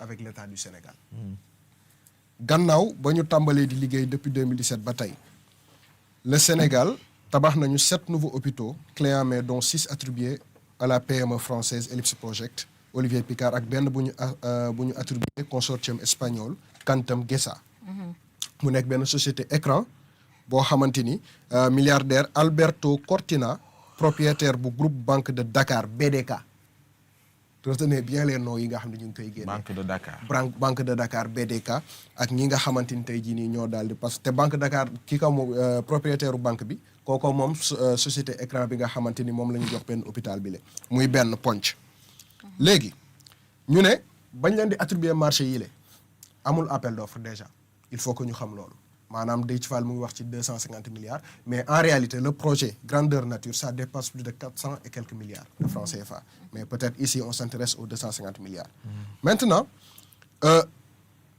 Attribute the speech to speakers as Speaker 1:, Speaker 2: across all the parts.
Speaker 1: avec l'État du Sénégal. Gannaaw ba ñu tàmbalee di liggéey depuis 2017 ba tey le Sénégal tabax nañu 7 nouveaux hôpitaux clés en main dont 6 attribués à la PME française Ellipse Project Olivier Picard ak benn bu ñu attribué consortium espagnol Cantam Gesa. mu nekk benn société écran boo xamante ni milliardaire Alberto Cortina propriétaire bu groupe Banque de Dakar BDK. retenez bien les noms yi nga xam ne ñu ngi koy génne.
Speaker 2: Banque de Dakar.
Speaker 1: Banque de Dakar BDK ak ñi nga xamante ni tey jii nii ñoo daal di parce que te Banque Dakar kii ko moom propriétaire banque bi kooko moom société écran bi nga xamante ni moom la ñu jox benn hôpital bi la muy benn ponc. léegi ñu ne bañ leen di attribuer marché yi la amul appel d'offre déjà il faut que ñu xam loolu maanaam Déthié Fall mu ngi wax ci 250 milliards mais en réalité le projet grandeur nature ça dépasse plus de 400 et quelques milliards de francs CFA mais peut-être ici on s'intéresse aux 250 milliards. Maintenant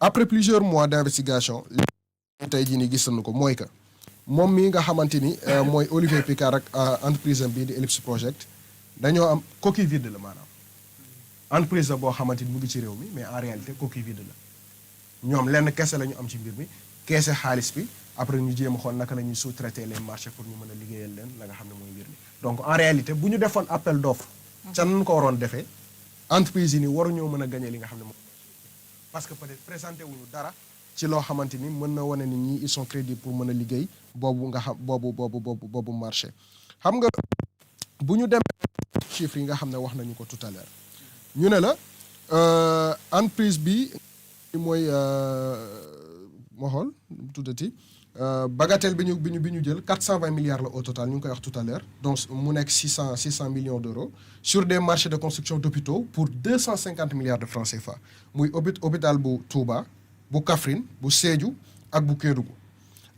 Speaker 1: après plusieurs mois d'investigation li tey jii nii gis nañu ko mooy que moom mii nga xamante ni mooy Olivier Picard ak entreprise am bii di Ellipse Project dañoo am coquille vide la maanaam entreprise la boo xamante ni mu ngi ci réew mi mais en réalité coquille vide la ñoom lenn kese la ñu am ci mbir mi keese xaalis bi après ñu jéem a xool naka la ñuy sous-traiter les marchés pour ñu mën a liggéeyal leen la nga xam ne mooy mbir mi donc en réalité bu ñu defoon appel d'offre ca nañu ko waroon defee entreprise yi nii waruñoo mën a gagner li nga xam ne moom parce que peut-être présenté wuñu dara ci loo xamante ni mën na wane ni ñii ils sont crédibles pour mën a liggéey boobu nga xam boobu marché xam nga bu ñu demee chiffres yi nga xam ne wax nañu ko tout à l'heure ñu ne la entreprise bi mooy moo xool tuddati bagatelle bi ñu jël 420 milliards la au total ñu ngi koy wax tout à l'heure donc mu nekk 600 millions d'euros sur des marchés de construction d'hôpitaux pour 250 milliards de francs CFA muy hôpital bu Touba bu Kaffrine bu Sédhiou ak bu Kédougou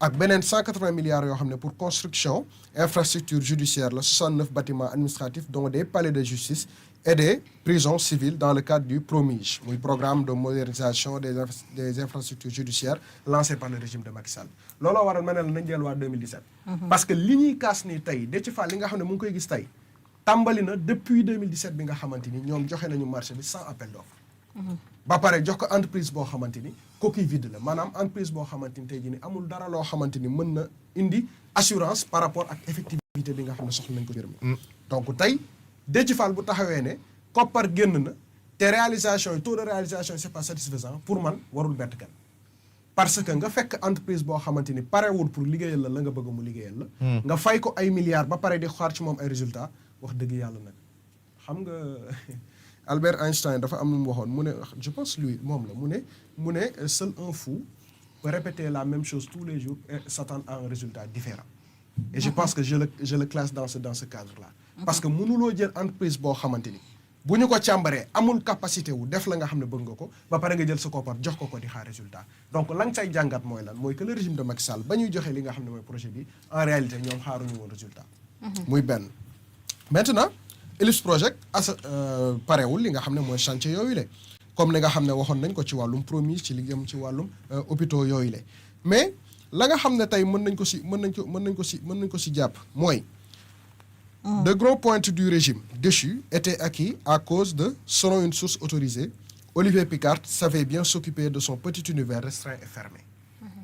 Speaker 1: ak beneen 180 milliards yoo xam ne pour construction infrastructure judiciaire la 69 bâtiments administratifs dont des palais de justice et des prisons civiles dans le cadre du PROMIJ muy programme de modernisation des infrastructures judiciaires lancé par le régime de Macky Sall looloo waral ma ne la nañ delluwaat 2017 parce que li ñuy kaas nii tey Déthié Fall li nga xam ne mu ngi koy gis tey tàmbali na depuis 2017 bi nga xamante ni ñoom joxe nañu marché bi sans appel d'offre ba pare jox ko entreprise boo xamante ni coquille vide la maanaam entreprise boo xamante ni tey jii ni amul dara loo xamante ni mën na indi assurance par rapport ak effectivité bi nga xam ne soxla nañ ko mbir mi donc tey Déthié Fall bu taxawee ne koppar génn na te réalisation yi taux de réalisation c'est pas satisfaisant pour man warul bett kenn parce que nga fekk entreprise boo xamante ni parewul pour liggéeyal la nga bëgg mu liggéeyal la nga fay ko ay milliards ba pare di xaar ci moom ay résultats wax dëgg yàlla nag xam nga Albert Einstein dafa am lu mu waxoon mu ne je pense lui moom la mu ne seul un fou peut répéter la même chose tous les jours et s'attendre à un résultat différent et je pense que je le classe dans ce cadre-là parce que mënuloo jël entreprise boo xamante ni bu ñu ko càmbaree amul capacité wu def la nga xam ne bëgg nga ko ba pare nga jël sa koppar jox ko di xaar résultat donc la nga say jàngat mooy lan mooy que le régime de Macky Sall ba ñuy joxe li nga xam ne mooy projet bi en réalité ñoom xaaruñu woon résultat muy benn maintenant Ellipse Project parewul li nga xam ne mooy chantier yooyu la comme li nga xam ne waxoon nañ ko ci wàllum promise ci li jëm ci wàllum hôpitaux yooyu la mais la nga xam ne tey mën nañ ko si jàpp mooy de gros points du régime déchu étaient acquis à cause de, selon une source autorisée, Olivier Picard savait bien s'occuper de son petit univers restreint et fermé.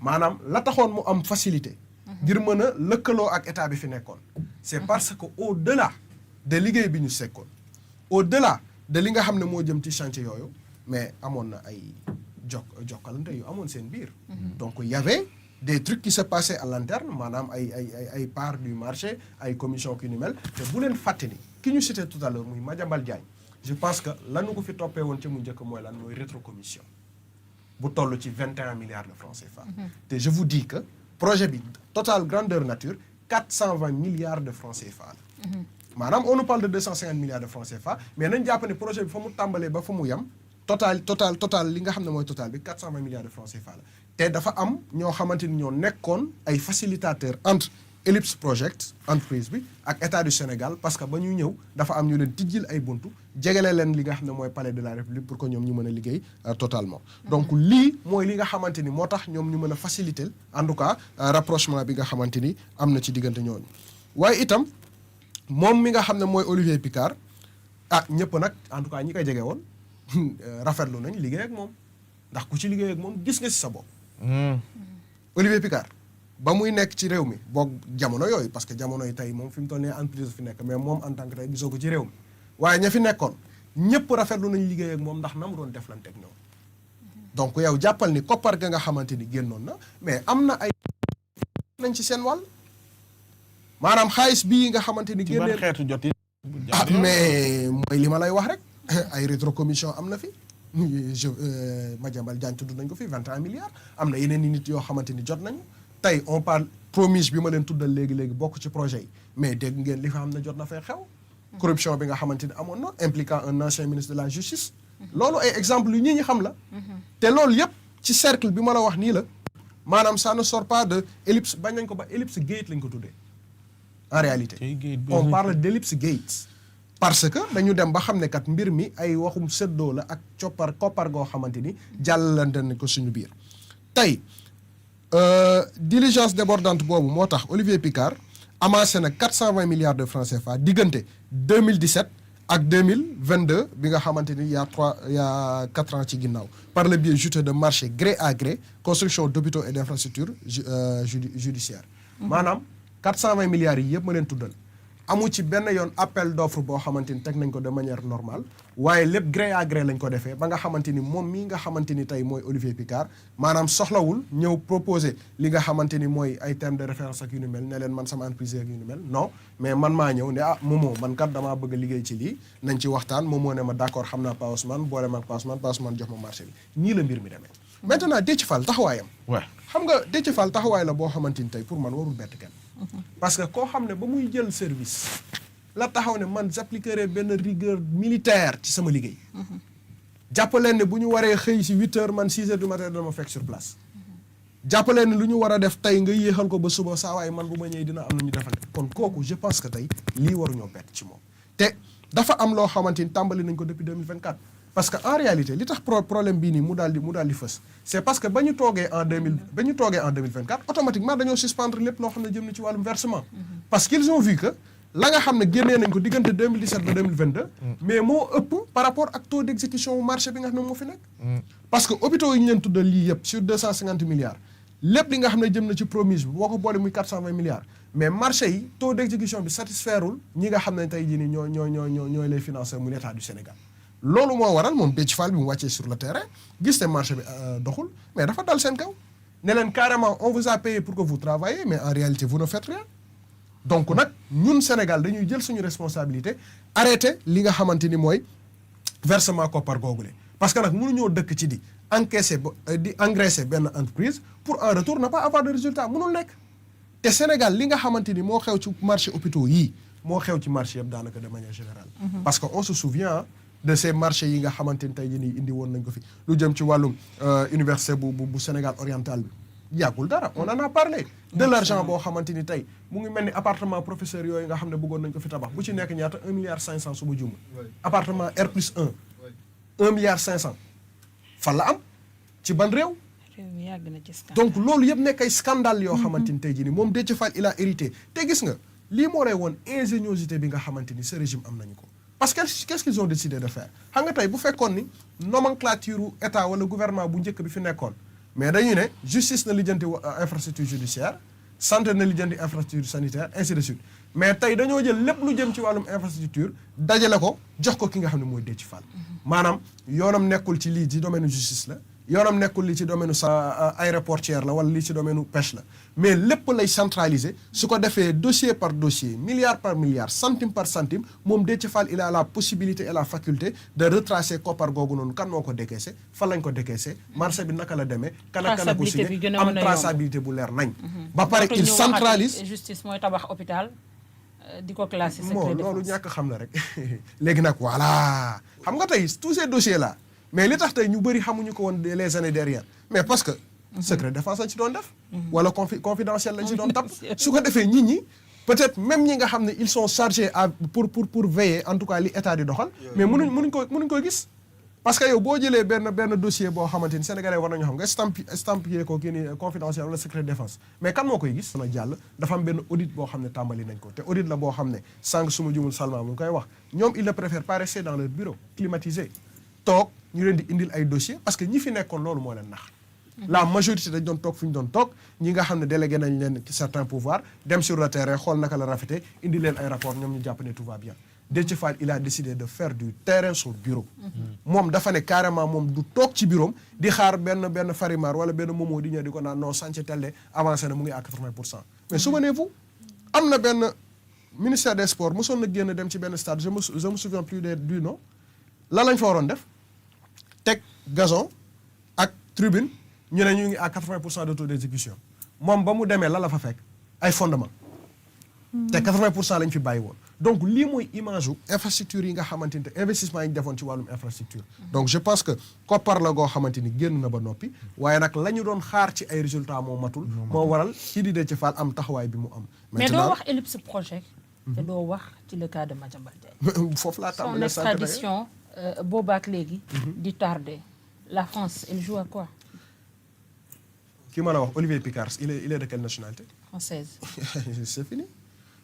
Speaker 1: maanaam la taxoon mu am facilité. ngir mën a lëkkaloo ak état bi fi nekkoon. c'est parce que au-delà de liggéey bi ñu sekkoon au-delà de li nga xam ne moo jëm ci chantier yooyu mais amoon na ay jokkalante yu amoon seen biir. donc il y avait des trucs qui se passaient à l'interne maanaam ay part du marché ay commission ki ni mel te bu leen fàtte ni ki ñu cité tout à l'heure muy Madiambal Diagne je pense que lanu ko fi toppee woon ci mu njëkk mooy lan mooy rétrocommission bu toll ci 21 milliards de francs CFA. te je vous dis que projet bi total grandeur nature 420 milliards de francs CFA la. maanaam on nous parle de 250 milliards de francs CFA mais nañ jàpp ne projet bi fa mu tàmbalee ba fa mu yem total li nga xam ne mooy total bi 420 milliards de francs CFA la. te dafa am ñoo xamante ni ñoo nekkoon ay facilitateurs entre Ellipse Project entreprise bi ak état du Sénégal parce que ba ñuy ñëw dafa am ñu leen tijjil ay buntu jegele leen li nga xam ne mooy palais de la République pour que ñoom ñu mën a liggéey totalement. donc lii mooy li nga xamante ni moo tax ñoom ñu mën a faciliter en tout cas rapprochement bi nga xamante ni am na ci diggante ñooñu. waaye itam moom mi nga xam ne mooy Olivier Picard ñëpp nag en tout cas ñi koy jege woon rafetlu nañ liggéey ak moom ndax ku ci liggéey ak moom gis nga si sa bopp. Olivier Picard ba muy nekk ci réew mi boog jamono yooyu parce que jamono yi tey moom fi mu toll nii entreprise fi nekk mais moom en tant que tey gisoo ko ci réew mi waaye ña fi nekkoon ñëpp rafetlu nañ liggéey ak moom ndax na mu doon deflante ak ñoom. donc yow jàppal ni koppar ga nga xamante ni génnoon na mais am na ay nañ ci seen wàll maanaam xaalis bii nga xamante ni. génnee
Speaker 2: ci ban xeetu jot yi.
Speaker 1: mais mooy li ma lay wax rek ay rétrocommission am na fi. Madiambal Diagne tudd nañ ko fi 21 milliards am na yeneen i nit yoo xamante ni jot nañu tey on parle promise bi ma leen tuddal léegi bokk ci projet yi mais dégg ngeen li fa xam ne jot na fay xew. corruption bi nga xamante ni amoon na impliquant un ancien ministre de la justice. loolu ay exemple yu ñi xam la. te loolu yëpp ci cercle bi ma la wax nii la maanaam ça ne sort pas de ellipse bañ nañ ko ba ellipse gate lañ ko tuddee en réalité. on parle d'ellipse gate. parce que dañu dem ba xam ne kat mbir mi ay waxum séddoo la ak koppar goo xamante ni jàllante nañ ko suñu biir tey diligence débordante boobu moo tax Olivier Picard amassé na 420 milliards de francs CFA diggante 2017 ak 2022 bi nga xamante ni y a 4 ans ci ginnaaw par le biais juteux de marché gré à gré construction d'hôpitaux et d'infrastructures judiciaires maanaam 420 milliards yi yëpp ma leen tuddal amu ci benn yoon appel d'offre boo xamante ni teg nañ ko de manière normale waaye lépp gré à gré lañ ko defee ba nga xamante ni moom mii nga xamante ni tey mooy Olivier Picard maanaam soxlawul ñëw proposer li nga xamante ni mooy ay termes de référence ak yu ni mel ne leen man sama entreprise ak yu ni mel non mais man maa ñëw ne Momo man kat damaa bëgg a liggéey ci lii nañ ci waxtaan Momo ne ma d'accord xam naa Pa Ousmane boole ma ak Pa Ousmane jox ma marché bi nii la mbir mi demee. maintenant Déthié Fall taxawaayam. waaw xam nga Déthié Fall taxawaay la boo xamante ni tey pour man warul bett kenn. parce que koo xam ne ba muy jël service la taxaw ne man j'appliquerai benn rigueur militaire ci sama liggéey. jàppaleen ne bu ñu waree xëy si 8 heures man 6 heures du matin dama fekk sur place. jàppaleen ne lu ñu war a def tey nga yéexal ko ba suba saa waaye man bu ma ñëwee dina am na ñu defal kon kooku je pense que tey lii waruñoo bett ci moom. te dafa am loo xamante ni tàmbali nañ ko depuis 2024. parce que en réalité li tax problème bii nii mu daal di fës c'est parce que ba ñu toogee en 2024 automatiquement dañoo suspendre lépp loo xam ne jëm na ci wàllum versement. parce qu'ils ont vu que la nga xam ne génnee nañ ko diggante 2017 ba 2022. mais moo ëpp par rapport ak taux d'exécution marché bi nga xam ne moo fi nekk. parce que hôpitaux yi ñu leen tuddal lii yëpp sur 250 milliards lépp li nga xam ne jëm na ci promise bi boo ko boole muy 420 milliards mais marché yi taux d'exécution bi satisfairul ñi nga xam ne tey jii nii ñooy lay financer muy l'État du Sénégal. loolu moo waral moom Déthié Fall bi mu wàccee sur le terrain gis ne marché bi doxul mais dafa dal seen kaw ne leen carrément on vous a payé pour que vous travaillez mais en réalité vous ne faites rien donc nag ñun Sénégal dañuy jël suñu responsabilité arrêter li nga xamante ni mooy versement koppar googule parce que nag mënuñoo dëkk ci di engraisser benn entreprise pour en retour ne pas avoir de résultat mënul nekk te Sénégal li nga xamante ni moo xew ci marché hôpitaux yii moo xew ci marché yëpp daanaka de manière générale parce que on se souvient de ces marchés yi nga xamante ni tey jii nii indi woon nañ ko fi lu jëm ci wàllum université bu Sénégal oriental bi yàggul dara on en a parlé de l'argent boo xamante ni tey mu ngi mel ni appartement professeur yooyu nga xam ne bëggoon nañ ko fi tabax bu ci nekk ñaata 1 milliard 500 su ma juum appartement R+1 1 milliard 500 fan la am ci ban réew donc loolu yëpp nekk ay scandale yoo xamante ni tey jii nii moom Déthié Fall il a hérité te gis nga lii moo lay woon ingéniosité bi nga xamante ni ce régime am nañu ko parce que qu'est-ce qu'ils ont décidé de faire xam nga tey bu fekkoon ni nomenclature état wala gouvernement bu njëkk bi fi nekkoon mais dañu ne justice na lijjanti infrastructure judiciaire santé na lijjanti infrastructure sanitaire ainsi de suite mais tey dañoo jël lépp lu jëm ci wàllum infrastructure dajale ko jox ko ki nga xam ne mooy Déthié Fall maanaam yoonam nekkul ci lii ci domaine justice la yoonam nekkul li ci domaine aéroportuaire la wala li ci domaine pêche la mais lépp lay centraliser su ko defee dossier par dossier milliard par milliard centime par centime moom Déthié Fall il a la possibilité et la faculté de retracer koppar googu noonu kan moo ko décaissé fan lañ ko décaissé marché bi naka la demee kan ak kan a ko signé am traçabilité bu leer nañ ba pare il centralise
Speaker 3: justice mooy tabax hôpital di ko classé secret défense
Speaker 1: loolu ñàkk xam la rek léegi nag voilà xam nga tey tous ces dossiers là mais li tax tey ñu bëri xamuñu ko woon les années derrière mais parce que secret défense lañ ci doon def wala confidentiel lañ ci doon tapp su ko defee nit ñi peut-être même ñi nga xam ne ils sont chargés pour veiller en tout cas li état di doxal mais mënuñ koy gis parce que yow boo jëlee benn dossier boo xamante ni sénégalais war nañu xam nga estampillé ko kii ni confidentiel wala secret défense mais kan moo koy gis na jàll dafa am benn audit boo xam ne tàmbali nañ ko te audit la boo xam ne sànq suma jumul Salma mu ngi koy wax ñoom ils ne préfèrent pas rester dans leur bureau climatisé toog ñu leen di indil ay dossiers parce que ñi fi nekkoon loolu moo leen nax. La majorité dañ doon toog fu ñu doon toog ñi nga xam ne délégué nañ leen certains pouvoirs dem sur le terrain xool naka la rafetee indi leen ay rapport ñoom ñu jàpp ne tout va bien. Déthié Fall il a décidé de faire du terrain son bureau. moom dafa ne carrément moom du toog ci bureau di xaar benn Farimar wala benn Momo di ñëw di ko naan non chantier tel de avancé na mu ngi à 80%. mais souvenez-vous am na benn ministère des sports mosoon na génn dem ci benn stade je me souviens plus du nom lan lañ fa waroon def teg gazon ak tribune ñu ne ñu ngi à 80% de taux d'exécution moom ba mu demee la fa fekk ay fondement te 80% lañ fi bàyyi woon. donc lii mooy image u infrastructure yi nga xamante ni investissement yi ñu defoon ci wàllum infrastructure. donc je pense que koppar la goo xamante ni génn na ba noppi waaye nag la ñu doon xaar ci ay résultats moo matul. moo waral kii di Déthié Fall am taxawaay bi mu am.
Speaker 3: mais doo wax ellipse projet. te doo wax ci le cas de Madiambal Diagne.
Speaker 1: foofu laa
Speaker 3: son
Speaker 1: tàmbalee
Speaker 3: extradition boobaak léegi. di tardé la France elle joue à quoi.
Speaker 1: ki ma la wax Olivier Picard il est de quelle nationalité.
Speaker 3: française.
Speaker 1: c'est fini.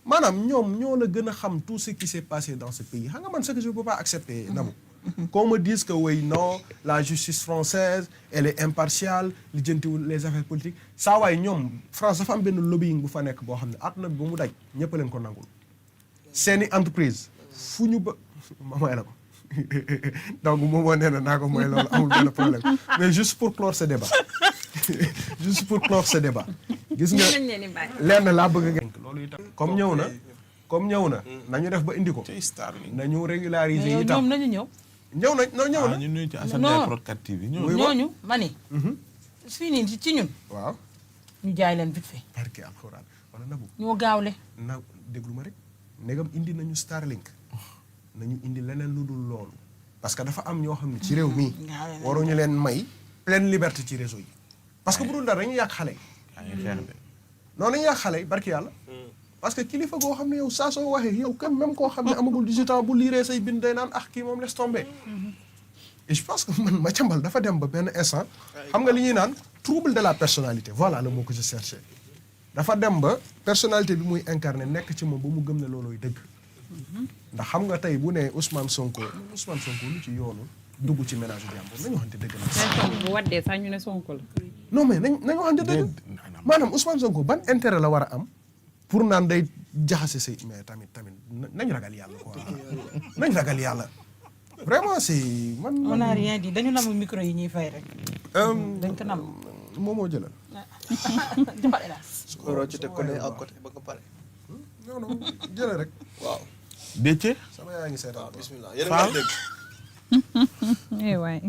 Speaker 1: maanaam ñoom ñoo la gën a xam tout ce qui s'est passé dans ce pays xam nga man ce que je ne peux pas accepter Nabou qu'on me dise que oui non la justice française elle est impartiale lijjantiwul les affaires politiques saa waay ñoom France dafa am benn lobbying bu fa nekk boo xam ne àdduna bi ba mu daj ñëpp leen ko nangul seeni entreprise fu ñu ba ma may la ko donc moom moo nee na naa ko mooy loolu amul benn problème mais juste pour clore ce débat juste pour clore ce débat gis nga lenn laa bëgg nga loolu itam comme ñëw na nañu def ba indi ko nañu régulariser itam
Speaker 3: ñoom nañu ñëw
Speaker 1: ñëw na
Speaker 2: ñu nuyu ci Assane Prod 4 TV
Speaker 3: ñooñu ma ne fii nii ci ñun
Speaker 1: waaw
Speaker 3: ñu jaay leen vite fait
Speaker 1: barke alxuraan wala nabu
Speaker 3: ñoo gaawle
Speaker 1: na déglu ma rek ndegam indi nañu Starlink nañu indi leneen lu dul loolu parce que dafa am ñoo xam ne ci réew mi waruñu leen may pleine liberté ci réseau yi parce que bu dul dara dañuy yàq xale yi noonu dañuy yàq xale yi barki yàlla parce que kilifa goo xam ne yow saa soo waxee yow quand même koo xam ne amagul 18 ans bu liiree say bind day naan kii moom laisse tomber et je pense que man Madiambal dafa dem ba benn instant xam nga li ñuy naan trouble de la personnalité voilà le mot que je cherchais dafa dem ba personnalité bi muy incarné nekk ci moom ba mu gëm ne loolooy dëgg ndax xam nga tey bu ne Ousmane Sonko lu ci yoonu dugg ci ménage u jàmbur nañu waxante dëgg la
Speaker 4: bu waddee sax ñu ne Sonko la
Speaker 1: non mais nañu waxante dëgg maanaam Ousmane Sonko ban intérêt la war a am pour naan day jaxase say mais tamit nañ ragal yàlla quoi nañ ragal yàlla vraiment c'est man
Speaker 3: on n'a rien dit dañu namul micro yi ñuy fay rek dañ ko nam
Speaker 1: moo jëlal
Speaker 3: joxal hélas
Speaker 5: waroo ci teg ko ne à côté ba nga pare
Speaker 1: non jëlal rek
Speaker 5: waaw
Speaker 2: Déthié
Speaker 1: sama yaa ngi seetaan
Speaker 5: bismillah yéen a ngi dégg
Speaker 4: waay